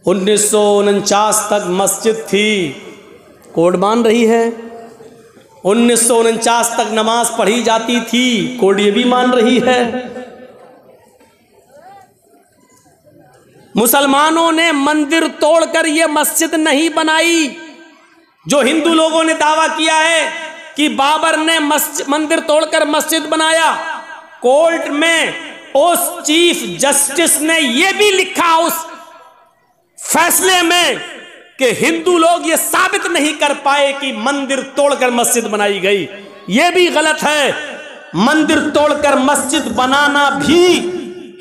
1949 तक मस्जिद थी, कोड मान रही है। 1949 तक नमाज पढ़ी जाती थी, कोड ये भी मान रही है। मुसलमानों ने मंदिर तोड़कर ये मस्जिद नहीं बनाई। जो हिंदू लोगों ने दावा किया है कि बाबर ने मंदिर तोड़कर मस्जिद बनाया, कोर्ट में उस चीफ जस्टिस ने यह भी लिखा उस फैसले में कि हिंदू लोग ये साबित नहीं कर पाए कि मंदिर तोड़कर मस्जिद बनाई गई। यह भी गलत है। मंदिर तोड़कर मस्जिद बनाना भी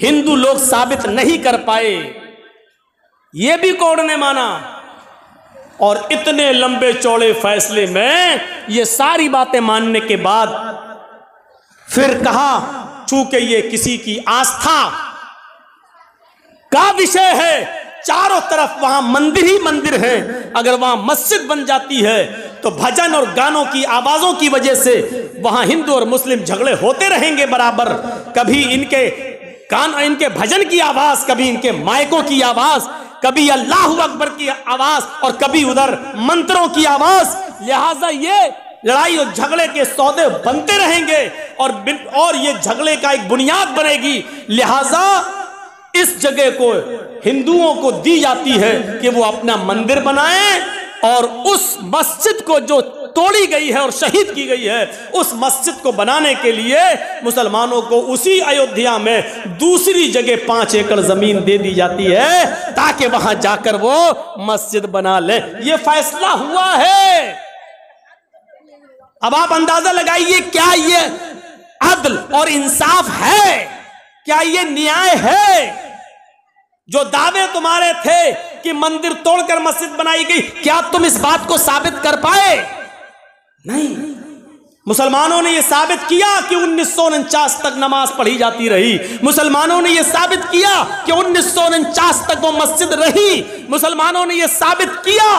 हिंदू लोग साबित नहीं कर पाए, यह भी कोर्ट ने माना। और इतने लंबे चौड़े फैसले में ये सारी बातें मानने के बाद फिर कहा, चूंकि ये किसी की आस्था का विषय है, चारों तरफ वहां मंदिर ही मंदिर है, अगर वहां मस्जिद बन जाती है तो भजन और गानों की आवाजों की वजह से वहां हिंदू और मुस्लिम झगड़े होते रहेंगे बराबर। कभी इनके भजन की आवाज, कभी इनके माइकों की आवाज, कभी अल्लाहू अकबर की आवाज और कभी उधर मंत्रों की आवाज। लिहाजा ये लड़ाई और झगड़े के सौदे बनते रहेंगे और ये झगड़े का एक बुनियाद बनेगी। लिहाजा इस जगह को हिंदुओं को दी जाती है कि वो अपना मंदिर बनाएं, और उस मस्जिद को जो तोड़ी गई है और शहीद की गई है, उस मस्जिद को बनाने के लिए मुसलमानों को उसी अयोध्या में दूसरी जगह 5 एकड़ जमीन दे दी जाती है ताकि वहां जाकर वो मस्जिद बना ले। ये फैसला हुआ है। अब आप अंदाजा लगाइए, क्या ये अदल और इंसाफ है? क्या ये न्याय है? जो दावे तुम्हारे थे कि मंदिर तोड़कर मस्जिद बनाई गई, क्या तुम इस बात को साबित कर पाए? नहीं। मुसलमानों ने यह साबित किया कि 1949 तक नमाज पढ़ी जाती रही। मुसलमानों ने यह साबित किया कि 1949 तक वो मस्जिद रही। मुसलमानों ने यह साबित किया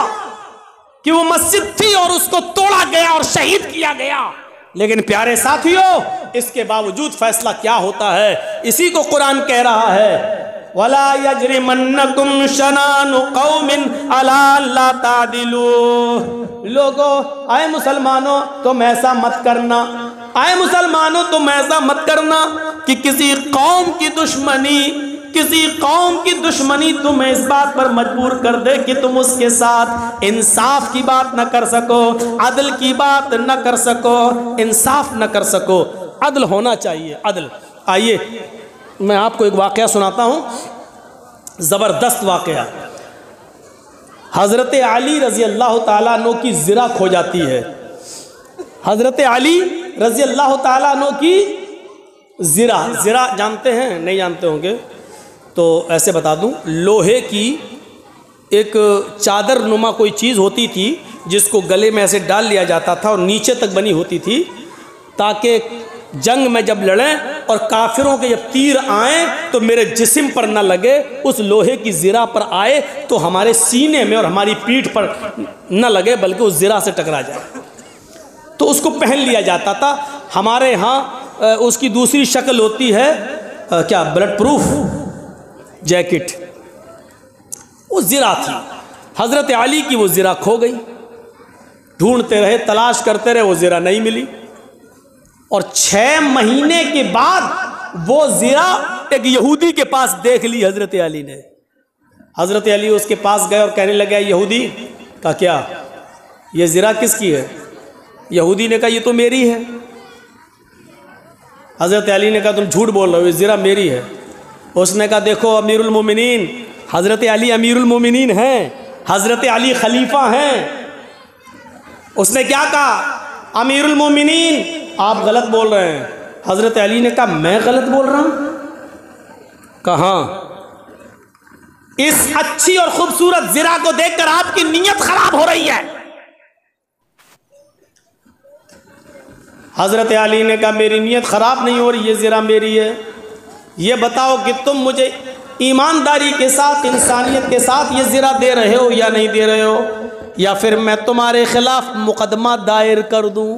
कि वो मस्जिद थी और उसको तोड़ा गया और शहीद किया गया। लेकिन प्यारे साथियों, इसके बावजूद फैसला क्या होता है? इसी को कुरान कह रहा है, वला यजरिमन्नकुम शनानु कौमिन अला अल्ला तादिलू। लोगों, आए मुसलमानों, तुम ऐसा मत करना, आए मुसलमानों तुम ऐसा मत करना कि किसी कौम की दुश्मनी तुम्हें इस बात पर मजबूर कर दे कि तुम उसके साथ इंसाफ की बात न कर सको, अदल की बात न कर सको, इंसाफ न कर सको। अदल होना चाहिए, अदल। आइए मैं आपको एक वाकया सुनाता हूँ, ज़बरदस्त वाकया। हज़रत अली रज़ी अल्लाह ताला अन्हु की ज़िरा खो जाती है। हज़रत अली रज़ी अल्लाह ताला अन्हु की ज़िरा जानते हैं? नहीं जानते होंगे तो ऐसे बता दूं, लोहे की एक चादर नुमा कोई चीज़ होती थी जिसको गले में ऐसे डाल लिया जाता था और नीचे तक बनी होती थी, ताकि जंग में जब लड़ें और काफिरों के जब तीर आए तो मेरे जिस्म पर न लगे, उस लोहे की ज़िरा पर आए तो हमारे सीने में और हमारी पीठ पर न लगे, बल्कि उस ज़िरा से टकरा जाए। तो उसको पहन लिया जाता था। हमारे यहाँ उसकी दूसरी शक्ल होती है क्या, ब्लड प्रूफ जैकेट। वो ज़िरा थी। हज़रत अली की वो ज़िरा खो गई। ढूंढते रहे, तलाश करते रहे, वो ज़िरा नहीं मिली। और 6 महीने के बाद वो ज़िरा एक यहूदी के पास देख ली हज़रत अली ने। हज़रत अली उसके पास गए और कहने लगे, यहूदी का क्या, ये ज़िरा किसकी है? यहूदी ने कहा, ये तो मेरी है। हज़रत अली ने कहा, तुम झूठ बोल रहे हो, ये ज़िरा मेरी है। उसने कहा, देखो अमीरुल मोमिनीन, हज़रत अली अमीरुल मोमिनीन हैं, हज़रत अली खलीफा हैं। उसने क्या कहा, अमीरुल मोमिनीन आप गलत बोल रहे हैं। हज़रत अली ने कहा, मैं गलत बोल रहा हूं? कहाँ? इस अच्छी और खूबसूरत ज़िरा को देखकर आपकी नीयत खराब हो रही है। हज़रत अली ने कहा, मेरी नीयत खराब नहीं हो रही, ये ज़िरा मेरी है। ये बताओ कि तुम मुझे ईमानदारी के साथ, इंसानियत के साथ ये ज़िरा दे रहे हो या नहीं दे रहे हो, या फिर मैं तुम्हारे खिलाफ मुकदमा दायर कर दूं?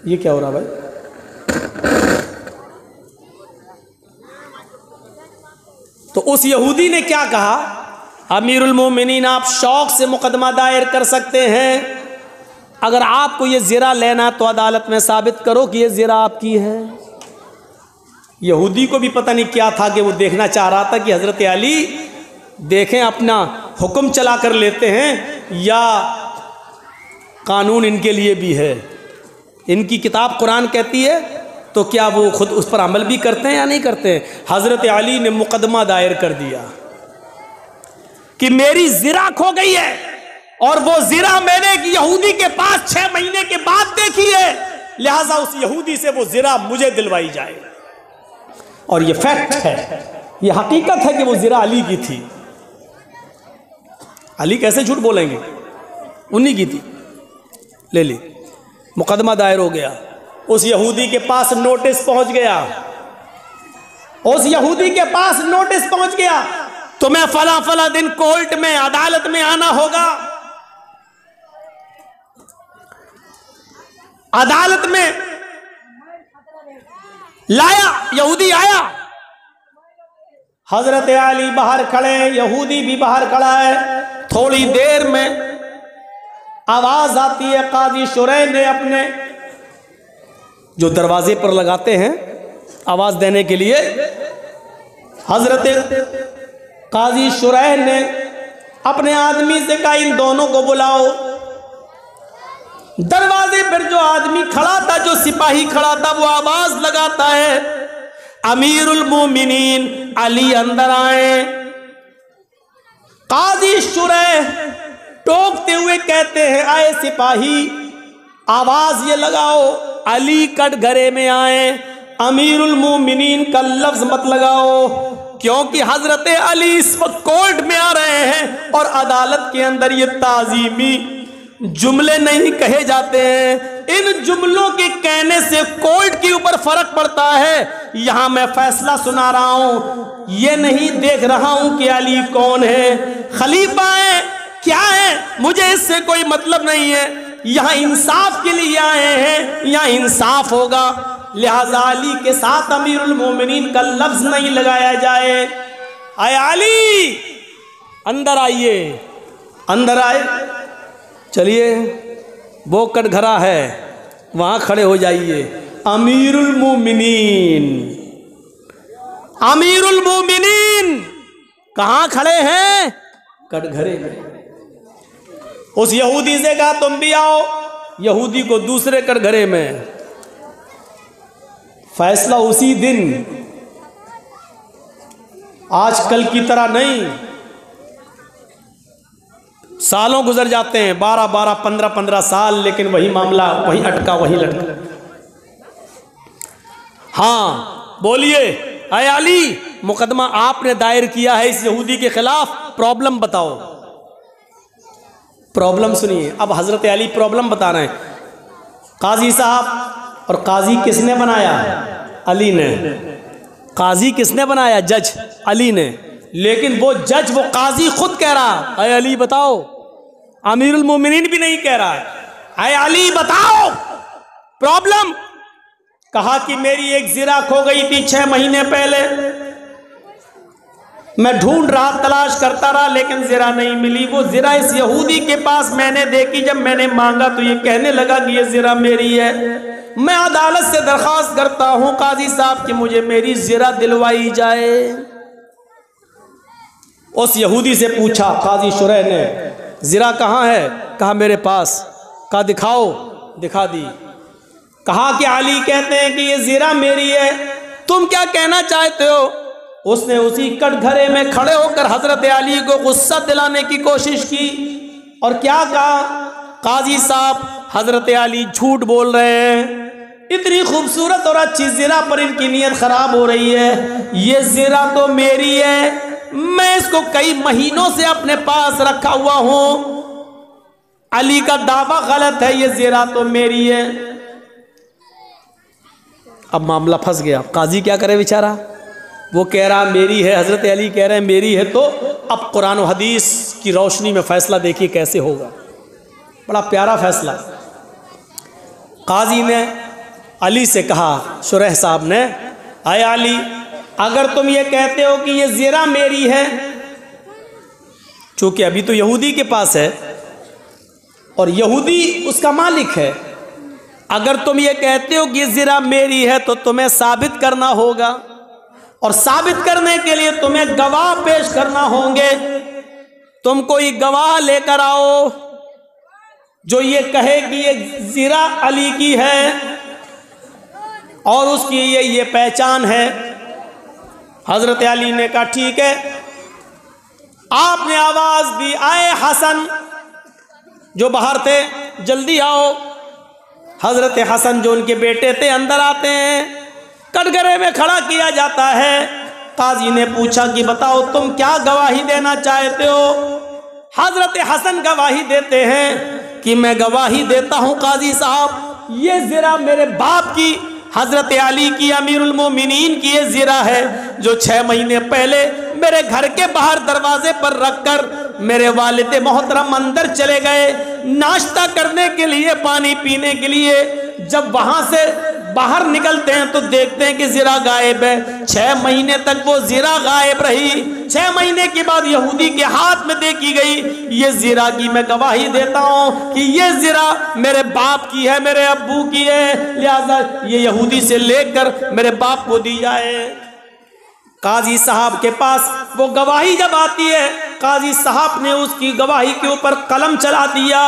ये क्या हो रहा भाई? तो उस यहूदी ने क्या कहा, अमीरुल मोमिनीन आप शौक से मुकदमा दायर कर सकते हैं, अगर आपको ये ज़िरा लेना तो अदालत में साबित करो कि ये ज़िरा आपकी है। यहूदी को भी पता नहीं क्या था कि वो देखना चाह रहा था कि हज़रत अली देखें अपना हुक्म चला कर लेते हैं या कानून इनके लिए भी है। इनकी किताब कुरान कहती है तो क्या वो खुद उस पर अमल भी करते हैं या नहीं करते हैं। हज़रत अली ने मुकदमा दायर कर दिया कि मेरी ज़िरा खो गई है और वो ज़िरा मैंने एक यहूदी के पास 6 महीने के बाद देखी है, लिहाजा उस यहूदी से वो ज़िरा मुझे दिलवाई जाए। और ये फैक्ट है, ये हकीकत है कि वो ज़िरा अली की थी। अली कैसे झूठ बोलेंगे, उन्हीं की थी। ले ली, मुकदमा दायर हो गया। उस यहूदी के पास नोटिस पहुंच गया, उस यहूदी के पास नोटिस पहुंच गया, तुम्हें फला फला दिन कोर्ट में अदालत में आना होगा। अदालत में लाया, यहूदी आया, हजरत अली बाहर खड़े, यहूदी भी बाहर खड़ा है। थोड़ी देर में आवाज आती है, काजी शुरैह ने अपने जो दरवाजे पर लगाते हैं आवाज देने के लिए, हजरत काजी शुरैह ने अपने आदमी से कहा इन दोनों को बुलाओ। दरवाजे पर जो आदमी खड़ा था, जो सिपाही खड़ा था, वो आवाज लगाता है, अमीरुल मोमिनीन अली अंदर आए। काजी शुरैह टोकते हुए कहते हैं, आए सिपाही आवाज ये लगाओ, अली कटघरे में आए, अमीरुल मोमिनीन का लफ्ज मत लगाओ, क्योंकि हजरत अली इस वक्त कोर्ट में आ रहे हैं और अदालत के अंदर ये ताजीमी जुमले नहीं कहे जाते हैं। इन जुमलों के कहने से कोर्ट के ऊपर फर्क पड़ता है। यहां मैं फैसला सुना रहा हूं, ये नहीं देख रहा हूं कि अली कौन है, खलीफा है, क्या है, मुझे इससे कोई मतलब नहीं है। यहां इंसाफ के लिए आए हैं, यहां इंसाफ होगा, लिहाजा अली के साथ अमीरुल मोमिनीन का लफ्ज नहीं लगाया जाए। आए अली, अंदर आइए। अंदर आए, चलिए वो कटघरा है, वहां खड़े हो जाइए। अमीरुल मोमिनीन, अमीरुल मोमिनीन कहां खड़े हैं? कटघरे में। उस यहूदी से कहा तुम भी आओ, यहूदी को दूसरे कटघरे में। फैसला उसी दिन, आजकल की तरह नहीं। सालों गुजर जाते हैं, 12-12, 15-15 साल, लेकिन वही मामला वही अटका वही लटका। हाँ बोलिए, अय अली, मुकदमा आपने दायर किया है इस यहूदी के खिलाफ, प्रॉब्लम बताओ। प्रॉब्लम सुनिए, अब हजरत अली प्रॉब्लम बता रहे हैं। काजी साहब, और काजी किसने बनाया? अली ने। काजी किसने बनाया? जज अली ने। लेकिन वो जज, वो काजी खुद कह रहा, अय अली बताओ। अमीरुल मोमिनीन भी नहीं कह रहा है, अय अली बताओ प्रॉब्लम। कहा कि मेरी एक ज़िरा खो गई थी 6 महीने पहले, मैं ढूंढ रहा, तलाश करता रहा, लेकिन ज़िरा नहीं मिली। वो ज़िरा इस यहूदी के पास मैंने देखी, जब मैंने मांगा तो ये कहने लगा कि ये ज़िरा मेरी है। मैं अदालत से दरख्वास्त करता हूं काजी साहब कि मुझे मेरी ज़िरा दिलवाई जाए। उस यहूदी से पूछा काजी शुरैह ने, ज़िरा कहाँ है? कहा मेरे पास। कहा दिखाओ, दिखा दी। कहा कि अली कहते हैं कि ये ज़िरा मेरी है, तुम क्या कहना चाहते हो? उसने उसी कटघरे में खड़े होकर हजरत अली को गुस्सा दिलाने की कोशिश की और क्या कहा, काजी साहब हजरत अली झूठ बोल रहे हैं, इतनी खूबसूरत और अच्छी ज़िरा पर इनकी नीयत खराब हो रही है। ये ज़िरा तो मेरी है, मैं इसको कई महीनों से अपने पास रखा हुआ हूं। अली का दावा गलत है, ये ज़िरा तो मेरी है। अब मामला फंस गया। काजी क्या करे बेचारा, वो कह रहा मेरी है, हजरत अली कह रहे हैं मेरी है। तो अब कुरान और हदीस की रोशनी में फैसला देखिए कैसे होगा। बड़ा प्यारा फैसला। काजी ने अली से कहा, शुरैह साहब ने, आए अली, अगर तुम ये कहते हो कि ये ज़िरा मेरी है, चूंकि अभी तो यहूदी के पास है और यहूदी उसका मालिक है, अगर तुम ये कहते हो कि ये ज़िरा मेरी है तो तुम्हें साबित करना होगा, और साबित करने के लिए तुम्हें गवाह पेश करना होंगे। तुम कोई गवाह लेकर आओ जो ये कहे कि ये ज़िरा अली की है और उसकी ये पहचान है। हजरत अली ने कहा ठीक है। आपने आवाज दी, आए हसन, जो बाहर थे, जल्दी आओ। हजरत हसन जो उनके बेटे थे अंदर आते हैं, कटघरे में खड़ा किया जाता है। काजी ने पूछा कि बताओ तुम क्या गवाही देना चाहते हो। हजरत हसन गवाही देते हैं कि मैं गवाही देता हूं काजी साहब, ये ज़िरा मेरे बाप की, हजरत अली की, अमीरुल मोमिनीन की ये ज़िरा है जो 6 महीने पहले मेरे घर के बाहर दरवाजे पर रखकर मेरे वालिद मोहतरम अंदर चले गए नाश्ता करने के लिए, पानी पीने के लिए। जब वहां से बाहर निकलते हैं तो देखते हैं कि ज़िरा गायब है। 6 महीने तक वो ज़िरा गायब रही। 6 महीने के बाद यहूदी के हाथ में देखी गई ये ज़िरा की मैं गवाही देता हूं कि ये ज़िरा मेरे बाप की है, मेरे अब्बू की है, लिहाजा ये यहूदी से लेकर मेरे बाप को दी जाए। काजी साहब के पास वो गवाही जब आती है, काजी साहब ने उसकी गवाही के ऊपर कलम चला दिया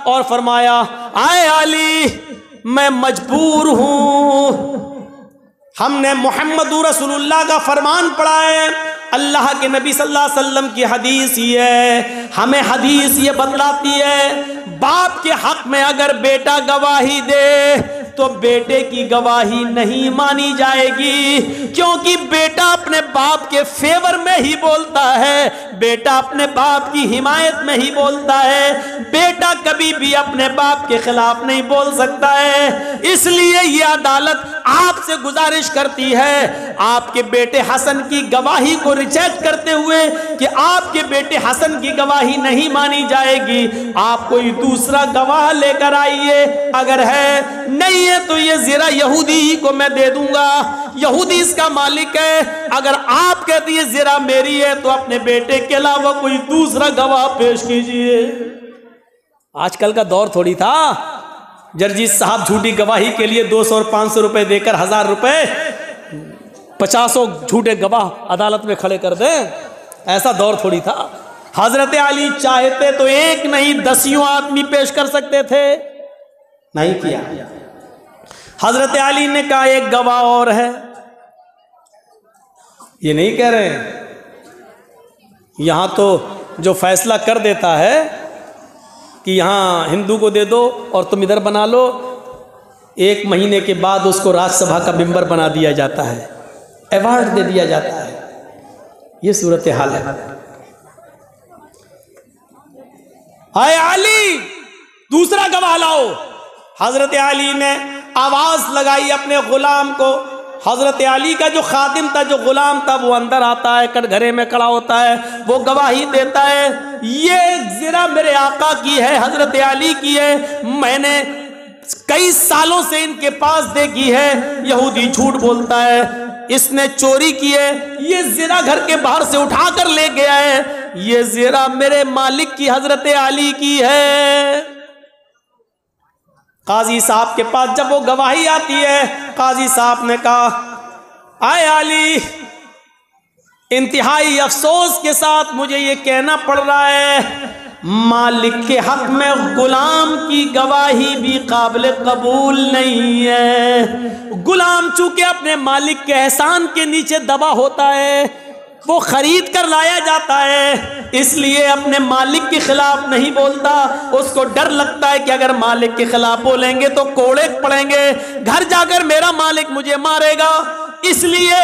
और फरमाया, आए अली, मैं मजबूर हूं। हमने मोहम्मदुर रसूलुल्लाह का फरमान पढ़ा है, अल्लाह के नबी सल्लल्लाहु अलैहि वसल्लम की हदीस ही है, हमें हदीस ये बतलाती है बाप के हक में अगर बेटा गवाही दे तो बेटे की गवाही नहीं मानी जाएगी, क्योंकि बेटा अपने बाप के फेवर में ही बोलता है, बेटा अपने बाप की हिमायत में ही बोलता है, बेटा कभी भी अपने बाप के खिलाफ नहीं बोल सकता है। इसलिए ये अदालत आपसे गुजारिश करती है आपके बेटे हसन की गवाही को रिजेक्ट करते हुए कि आपके बेटे हसन की गवाही नहीं मानी जाएगी, आप कोई दूसरा गवाह लेकर आइए, अगर है नहीं है तो ये ज़िरा यहूदी को मैं दे दूंगा, यहूदी इसका मालिक है। अगर आप कहते हैं ज़िरा मेरी है तो अपने बेटे के अलावा कोई दूसरा गवाह पेश कीजिए। आजकल का दौर थोड़ी था जर्जी साहब झूठी गवाही के लिए 200 और 500 रुपए देकर 1000 रुपए 50 झूठे गवाह अदालत में खड़े कर दें, ऐसा दौर थोड़ी था। हजरत अली चाहते तो एक नहीं 10 आदमी पेश कर सकते थे, नहीं किया। हजरत अली ने कहा एक गवाह और है, ये नहीं कह रहे यहां तो जो फैसला कर देता है कि यहां हिंदू को दे दो और तुम इधर बना लो, 1 महीने के बाद उसको राज्यसभा का मेंबर बना दिया जाता है, अवार्ड दे दिया जाता है। ये सूरत हाल है। हाय अली, दूसरा गवाह लाओ। हजरत अली ने आवाज लगाई अपने गुलाम को। हजरत अली का जो खादिम था, जो गुलाम था, वो अंदर आता है, कटघरे में खड़ा होता है, वो गवाही देता है ये ज़िरा मेरे आका की है, हजरत अली की है, मैंने कई सालों से इनके पास देखी है। यहूदी झूठ बोलता है, इसने चोरी की है, ये ज़िरा घर के बाहर से उठा कर ले गया है, ये ज़िरा मेरे मालिक की हजरत अली की है। काजी साहब के पास जब वो गवाही आती है, काजी साहब ने कहा आए अली, इंतहाई अफसोस के साथ मुझे ये कहना पड़ रहा है, मालिक के हक में गुलाम की गवाही भी काबिल कबूल नहीं है। गुलाम चूंकि अपने मालिक के एहसान के नीचे दबा होता है, वो खरीद कर लाया जाता है, इसलिए अपने मालिक के खिलाफ नहीं बोलता। उसको डर लगता है कि अगर मालिक के खिलाफ बोलेंगे तो कोड़े पड़ेंगे, घर जाकर मेरा मालिक मुझे मारेगा, इसलिए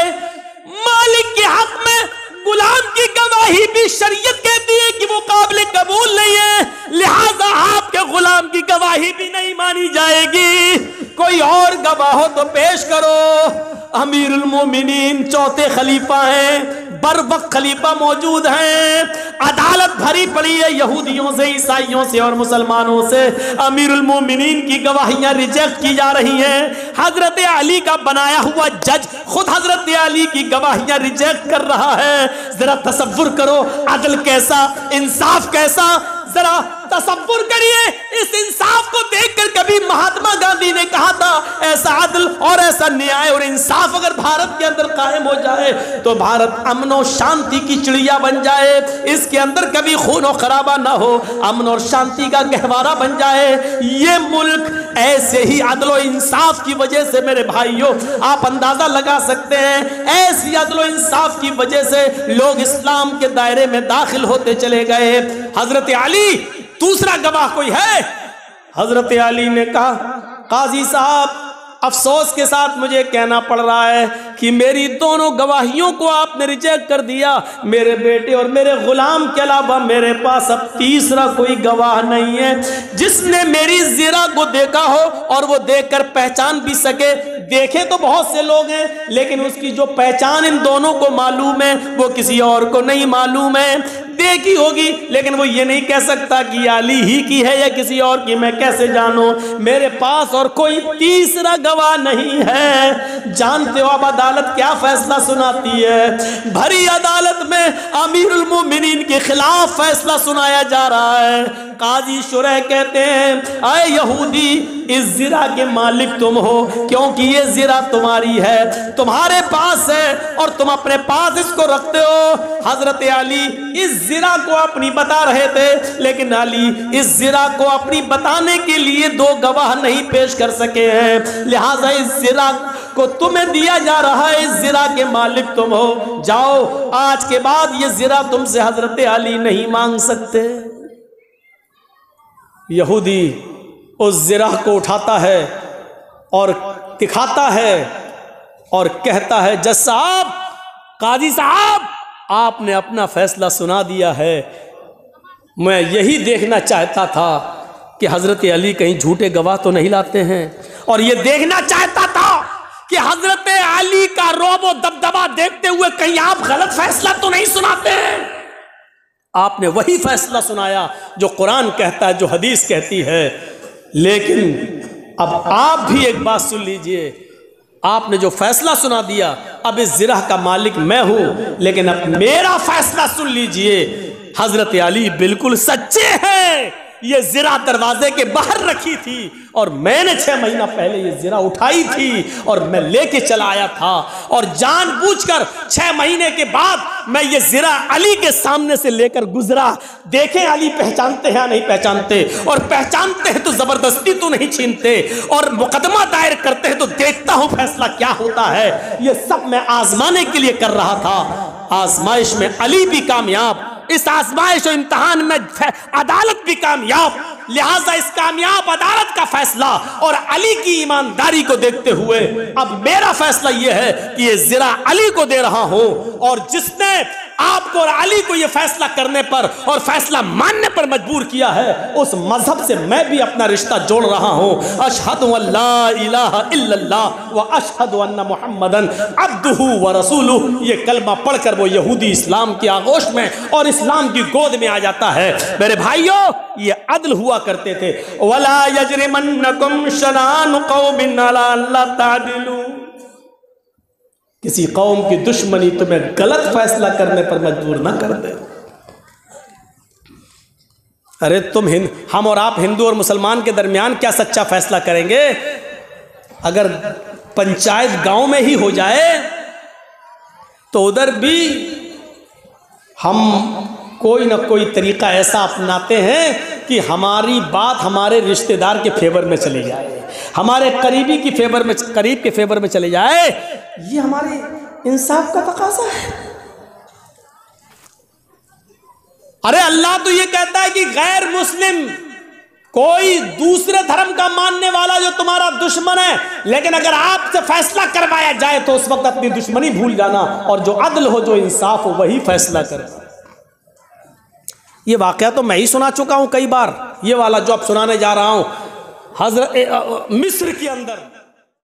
मालिक के हक में गुलाम की गवाही भी शरीयत कहती है कि वो काबिल कबूल नहीं है, लिहाजा आपके गुलाम की गवाही भी नहीं मानी जाएगी। कोई और गवाह हो तो पेश करो। अमीरुल मोमिनीन चौथे खलीफा हैं, बर वक्त खलीफा मौजूद हैं, अदालत भरी पड़ी है यहूदियों से, ईसाइयों से और मुसलमानों से। अमीरुल मोमिनीन की गवाहियां रिजेक्ट की जा रही हैं। हजरत अली का बनाया हुआ जज खुद हजरत अली की गवाहियां रिजेक्ट कर रहा है। जरा तसव्वुर करो अदल कैसा, इंसाफ कैसा, जरा तसव्वुर करिए। इस इंसाफ को देखकर कभी महात्मा गांधी ने कहा था ऐसा अदल और ऐसा न्याय और इंसाफ अगर भारत के अंदर कायम हो जाए तो भारत अमन और शांति की चिड़िया बन जाए, इसके अंदर कभी खून और खराबा ना हो, अमन और शांति का गहवारा बन जाए। ये मुल्क ऐसे ही अदल और इंसाफ की वजह से मेरे भाइयों आप अंदाजा लगा सकते हैं, ऐसी अदल और इंसाफ की वजह से लोग इस्लाम के दायरे में दाखिल होते चले गए। हजरत अली दूसरा गवाह कोई है? हजरत अली ने कहा काजी साहब अफसोस के साथ मुझे कहना पड़ रहा है कि मेरी दोनों गवाहियों को आपने रिजेक्ट कर दिया। मेरे बेटे और मेरे गुलाम के अलावा मेरे पास अब तीसरा कोई गवाह नहीं है जिसने मेरी ज़िरा को देखा हो और वो देखकर पहचान भी सके। देखे तो बहुत से लोग हैं लेकिन उसकी जो पहचान इन दोनों को मालूम है वो किसी और को नहीं मालूम है। देखी होगी लेकिन वो ये नहीं कह सकता कि अली ही की है या किसी और की, मैं कैसे जानूं? मेरे पास और कोई तीसरा गवाह नहीं है। जानते हो अब अदालत क्या फैसला सुनाती है? भरी अदालत में अमीरुल मोमिनीन के खिलाफ फैसला सुनाया जा रहा है। काजी शुरह कहते हैं आए यहूदी इस ज़िरा के मालिक तुम हो क्योंकि ये ज़िरा तुम्हारी है, तुम्हारे पास है और तुम अपने पास इसको रखते हो। हजरत अली इस ज़िरा को अपनी बता रहे थे लेकिन अली इस ज़िरा को अपनी बताने के लिए दो गवाह नहीं पेश कर सके हैं, लिहाजा इस ज़िरा को तुम्हें दिया जा रहा है। इस ज़िरा के मालिक तुम हो, जाओ आज के बाद ये ज़िरा तुमसे हजरत अली नहीं मांग सकते। यहूदी उस ज़िरा को उठाता है और दिखाता है और कहता है जज साहब, काजी साहब, आपने अपना फैसला सुना दिया है। मैं यही देखना चाहता था कि हजरत अली कहीं झूठे गवाह तो नहीं लाते हैं, और ये देखना चाहता था कि हजरत अली का रौब और दबदबा देखते हुए कहीं आप गलत फैसला तो नहीं सुनाते हैं। आपने वही फैसला सुनाया जो कुरान कहता है, जो हदीस कहती है। लेकिन अब आप भी एक बात सुन लीजिए, आपने जो फैसला सुना दिया, अब इस ज़िरा का मालिक मैं हूं, लेकिन अब मेरा फैसला सुन लीजिए। हजरत अली बिल्कुल सच्चे हैं। ये ज़िरा दरवाजे के बाहर रखी थी और मैंने 6 महीना पहले ये ज़िरा उठाई थी और मैं लेके चला आया था, और जानबूझकर 6 महीने के बाद मैं ये ज़िरा अली के सामने से लेकर गुजरा। देखें अली पहचानते हैं या नहीं पहचानते, और पहचानते हैं तो ज़बरदस्ती तो नहीं छीनते, और मुकदमा दायर करते हैं तो देखता हूं फैसला क्या होता है। ये सब मैं आजमाने के लिए कर रहा था। आजमाइश में अली भी कामयाब, इस आजमाइश और इम्तहान में अदालत भी कामयाब। लिहाजा इस कामयाब अदालत का फैसला और अली की ईमानदारी को देखते हुए अब मेरा फैसला यह है कि ये ज़िरा अली को दे रहा हूं, और जिसने आपको और अली को यह फैसला करने पर और फैसला मानने पर मजबूर किया है, उस मजहब से मैं भी अपना रिश्ता जोड़ रहा हूं। अशहदु अल्ला इलाहा इल्लल्लाह व अशहदु अन्ना मुहम्मदन अब्दुहु व रसूलुहु। ये कलमा पढ़कर वो यहूदी इस्लाम की आगोश में और इस्लाम की गोद में आ जाता है। मेरे भाइयों, ये अदल हुआ करते थे। वला यजरिमन्नकुम शनानु कौमिन अला अल्ला तादिलू। किसी कौम की दुश्मनी तुम्हें गलत फैसला करने पर मजबूर ना कर दे। अरे हम और आप हिंदू और मुसलमान के दरमियान क्या सच्चा फैसला करेंगे? अगर पंचायत गांव में ही हो जाए तो उधर भी हम कोई ना कोई तरीका ऐसा अपनाते हैं कि हमारी बात हमारे रिश्तेदार के फेवर में चले जाए, हमारे करीब के फेवर में चले जाए। ये हमारे इंसाफ का तकाज़ा है। अरे अल्लाह तो ये कहता है कि गैर मुस्लिम कोई दूसरे धर्म का मानने वाला जो तुम्हारा दुश्मन है, लेकिन अगर आपसे फैसला करवाया जाए तो उस वक्त अपनी दुश्मनी भूल जाना, और जो अदल हो, जो इंसाफ हो, वही फैसला करे। ये वाकया तो मैं ही सुना चुका हूं कई बार। ये वाला जो अब सुनाने जा रहा हूं, मिस्र के अंदर